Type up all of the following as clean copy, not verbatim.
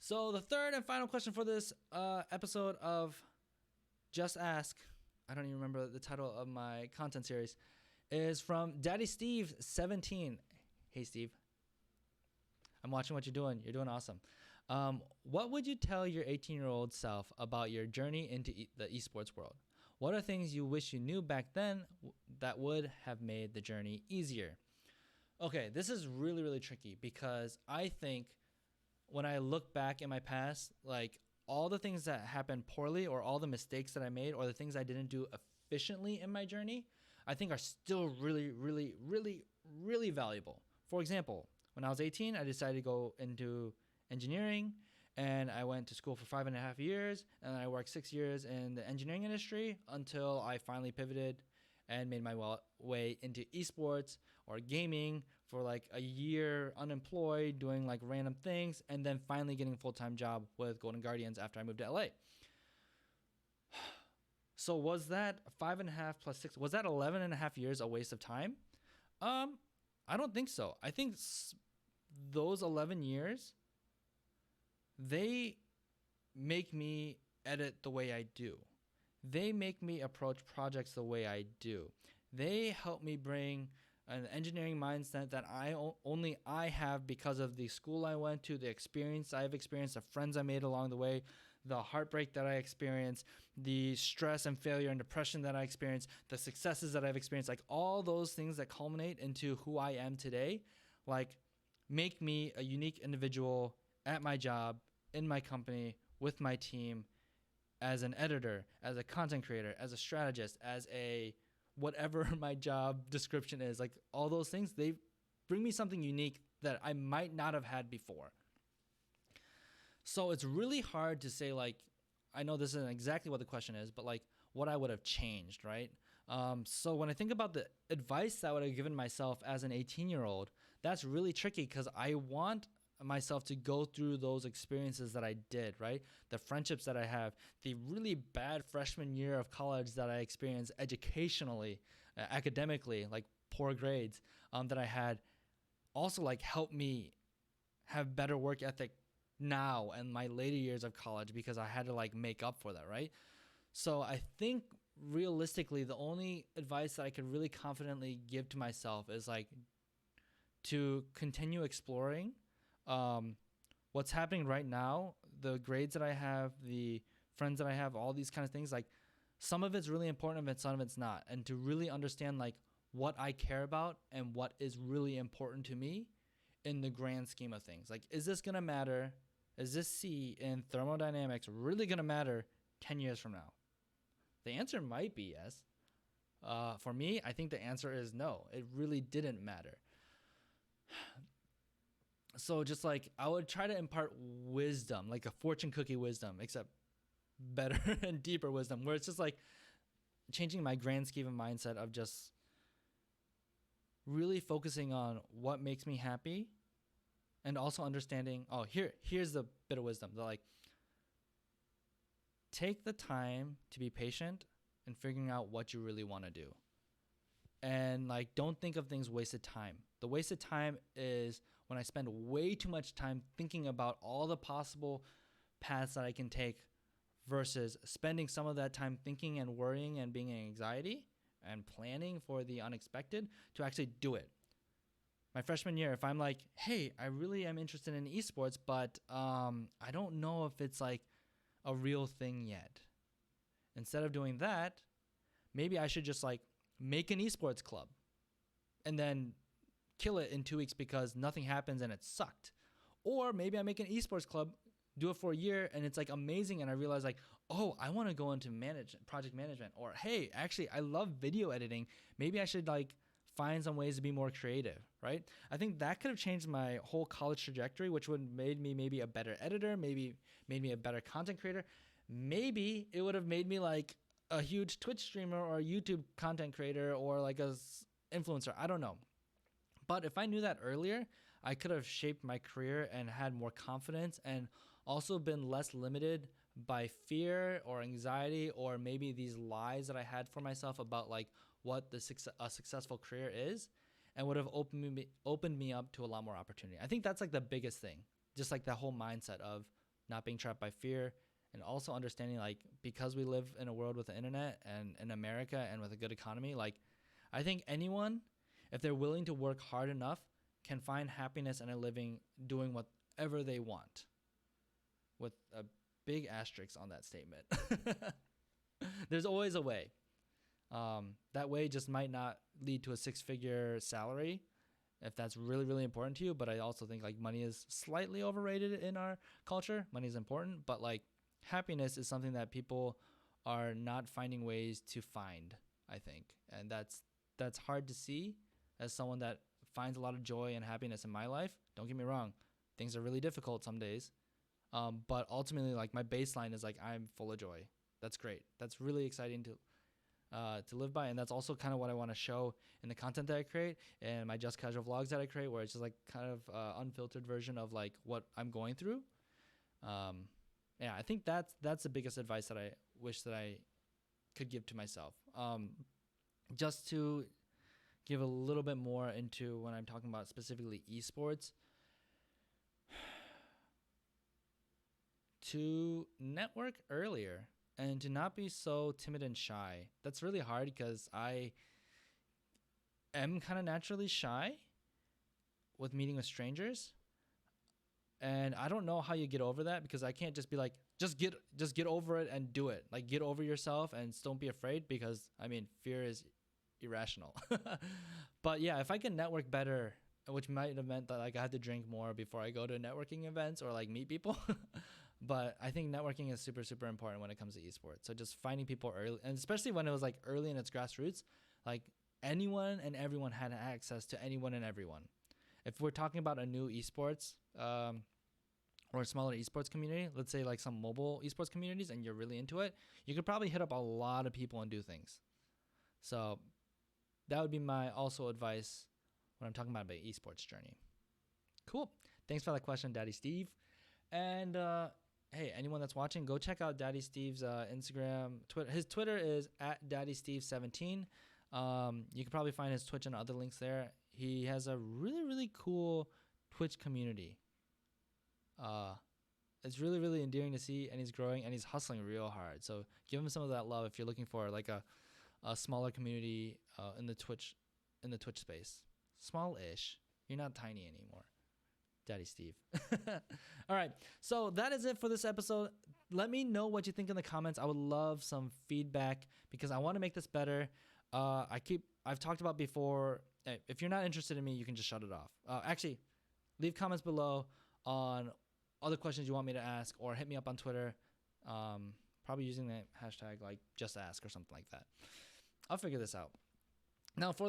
So the third and final question for this episode of Just Ask, I don't even remember the title of my content series, is from Daddy Steve 17. Hey Steve, I'm watching what you're doing. You're doing awesome. What would you tell your 18-year-old self about your journey into the esports world? What are things you wish you knew back then that would have made the journey easier? Okay, this is really, really tricky because I think when I look back in my past, like all the things that happened poorly or all the mistakes that I made or the things I didn't do efficiently in my journey, I think are still really, really, really, really valuable. For example, when I was 18, I decided to go into engineering and I went to school for 5.5 years and I worked 6 years in the engineering industry until I finally pivoted and made my way into esports or gaming for like a year unemployed, doing like random things, and then finally getting a full-time job with Golden Guardians after I moved to LA. So was that 5.5 plus 6, was that 11.5 years a waste of time? I don't think so. I think those 11 years, they make me edit the way I do. They make me approach projects the way I do. They help me bring an engineering mindset that only I have because of the school I went to, the experience I've experienced, the friends I made along the way, the heartbreak that I experienced, the stress and failure and depression that I experienced, the successes that I've experienced, like all those things that culminate into who I am today, like make me a unique individual at my job, in my company, with my team, as an editor, as a content creator, as a strategist, as a whatever my job description is, like all those things, they bring me something unique that I might not have had before. So it's really hard to say, like, I know this isn't exactly what the question is, but like what I would have changed, right? So when I think about the advice that I would have given myself as an 18-year-old, that's really tricky because I want myself to go through those experiences that I did, right? The friendships that I have, the really bad freshman year of college that I experienced educationally, academically, like poor grades that I had, also like helped me have better work ethic now and my later years of college because I had to like make up for that, right? So I think realistically, the only advice that I could really confidently give to myself is like to continue exploring what's happening right now, the grades that I have, the friends that I have, all these kind of things. Like some of it's really important, but some of it's not. And to really understand like what I care about and what is really important to me in the grand scheme of things. Like, is this going to matter? Is this C in thermodynamics really going to matter 10 years from now? The answer might be yes. For me, I think the answer is no. It really didn't matter. So just like I would try to impart wisdom, like a fortune cookie wisdom, except better and deeper wisdom, where it's just like changing my grand scheme of mindset of just really focusing on what makes me happy and also understanding, here's the bit of wisdom. They're like, take the time to be patient and figuring out what you really want to do. And like, don't think of things wasted time. The wasted time is when I spend way too much time thinking about all the possible paths that I can take versus spending some of that time thinking and worrying and being in anxiety and planning for the unexpected to actually do it. My freshman year, if I'm like, hey, I really am interested in esports, but I don't know if it's like a real thing yet. Instead of doing that, maybe I should just like make an esports club and then kill it in 2 weeks because nothing happens and it sucked. Or maybe I make an esports club, do it for a year and it's like amazing and I realize like, oh, I want to go into project management. Or hey, actually I love video editing. Maybe I should like find some ways to be more creative, right? I think that could have changed my whole college trajectory, which would have made me maybe a better editor, maybe made me a better content creator. Maybe it would have made me like a huge Twitch streamer or a YouTube content creator or like a influencer. I don't know. But if I knew that earlier, I could have shaped my career and had more confidence and also been less limited by fear or anxiety or maybe these lies that I had for myself about like what a successful career is, and would have opened me up to a lot more opportunity. I think that's like the biggest thing, just like that whole mindset of not being trapped by fear, and also understanding like because we live in a world with the internet and in America and with a good economy, like I think anyone, if they're willing to work hard enough, can find happiness in a living doing whatever they want, with a big asterisk on that statement. There's always a way. That way just might not lead to a 6-figure salary if that's really, really important to you. But I also think like money is slightly overrated in our culture. Money is important, but like happiness is something that people are not finding ways to find, I think. And that's hard to see as someone that finds a lot of joy and happiness in my life. Don't get me wrong. Things are really difficult some days. But ultimately, like my baseline is like I'm full of joy. That's great. That's really exciting to live by, and that's also kind of what I want to show in the content that I create and my just casual vlogs that I create, where it's just like kind of unfiltered version of like what I'm going through. Yeah, I think that's the biggest advice that I wish that I could give to myself. Just to give a little bit more into when I'm talking about specifically esports. To network earlier and to not be so timid and shy. That's really hard because I am kind of naturally shy with meeting with strangers. And I don't know how you get over that, because I can't just be like, just get over it and do it. Like get over yourself and don't be afraid, because I mean, fear is irrational. But yeah, if I can network better, which might have meant that like I had to drink more before I go to networking events or like meet people. But I think networking is super, super important when it comes to esports. So just finding people early, and especially when it was like early in its grassroots, like anyone and everyone had access to anyone and everyone. If we're talking about a new esports or a smaller esports community, let's say like some mobile esports communities, and you're really into it, you could probably hit up a lot of people and do things. So that would be my also advice when I'm talking about my esports journey. Cool. Thanks for that question, Daddy Steve. And hey, anyone that's watching, go check out Daddy Steve's Instagram. His Twitter is @DaddySteve17. You can probably find his Twitch and other links there. He has a really, really cool Twitch community. It's really, really endearing to see, and he's growing, and he's hustling real hard. So give him some of that love if you're looking for like a smaller community in the Twitch space. Small-ish. You're not tiny anymore. Daddy Steve. All right. So that is it for this episode. Let me know what you think in the comments. I would love some feedback because I want to make this better. I've talked about before, if you're not interested in me, you can just shut it off. Actually, leave comments below on other questions you want me to ask, or hit me up on Twitter. Probably using the hashtag like just ask or something like that. I'll figure this out. Now, for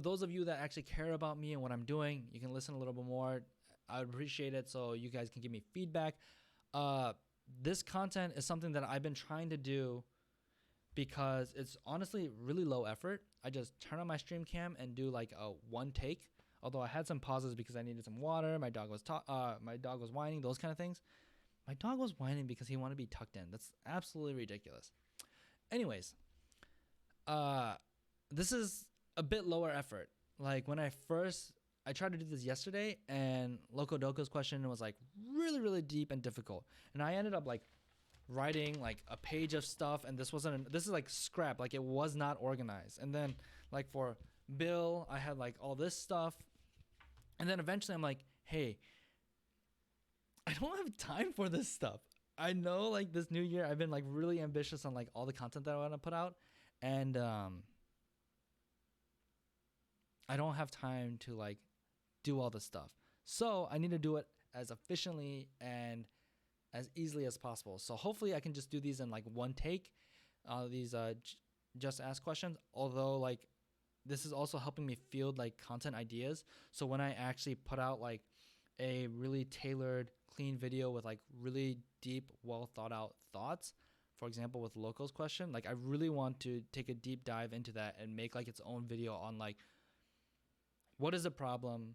those of you that actually care about me and what I'm doing, you can listen a little bit more. I would appreciate it, so you guys can give me feedback. This content is something that I've been trying to do because it's honestly really low effort. I just turn on my stream cam and do like a one take. Although I had some pauses because I needed some water. My dog was whining, those kind of things. My dog was whining because he wanted to be tucked in. That's absolutely ridiculous. Anyways, this is a bit lower effort. Like when I tried to do this yesterday, and Loco Doco's question was like really, really deep and difficult. And I ended up like writing like a page of stuff, and this is like scrap, like it was not organized. And then like for Bill, I had like all this stuff. And then eventually I'm like, hey, I don't have time for this stuff. I know like this new year, I've been like really ambitious on like all the content that I want to put out. And I don't have time to like do all this stuff. So I need to do it as efficiently and as easily as possible. So hopefully I can just do these in like one take, these just ask questions. Although like this is also helping me field like content ideas. So when I actually put out like a really tailored, clean video with like really deep, well thought out thoughts, for example, with Loco's question, like I really want to take a deep dive into that and make like its own video on like, what is the problem?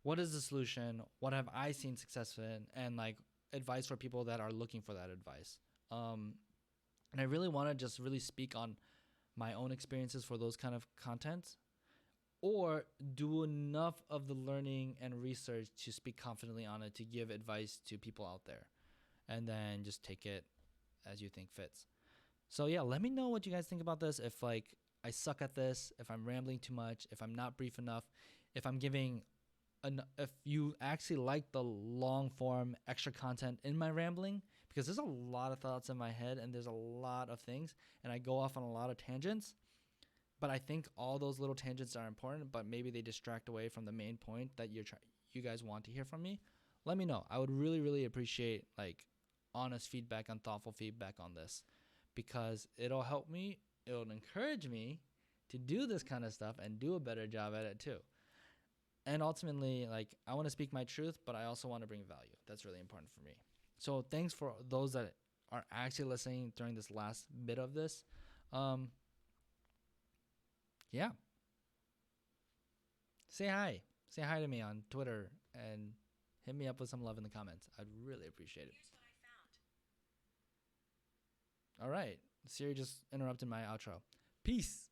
What is the solution? What have I seen success in? And like advice for people that are looking for that advice. And I really want to just really speak on my own experiences for those kind of content, or do enough of the learning and research to speak confidently on it to give advice to people out there. and then just take it as you think fits. So yeah, let me know what you guys think about this. If like I suck at this, if I'm rambling too much, if I'm not brief enough, if I'm giving if you actually like the long form extra content in my rambling, because there's a lot of thoughts in my head and there's a lot of things and I go off on a lot of tangents, but I think all those little tangents are important, but maybe they distract away from the main point that you guys want to hear from me. Let me know. I would really appreciate like honest feedback and thoughtful feedback on this, because it'll help me, it'll encourage me to do this kind of stuff and do a better job at it too. And ultimately, like, I want to speak my truth, but I also want to bring value. That's really important for me. So thanks for those that are actually listening during this last bit of this. Yeah, say hi. Say hi to me on Twitter and hit me up with some love in the comments. I'd really appreciate it. All right. Siri just interrupted my outro. Peace.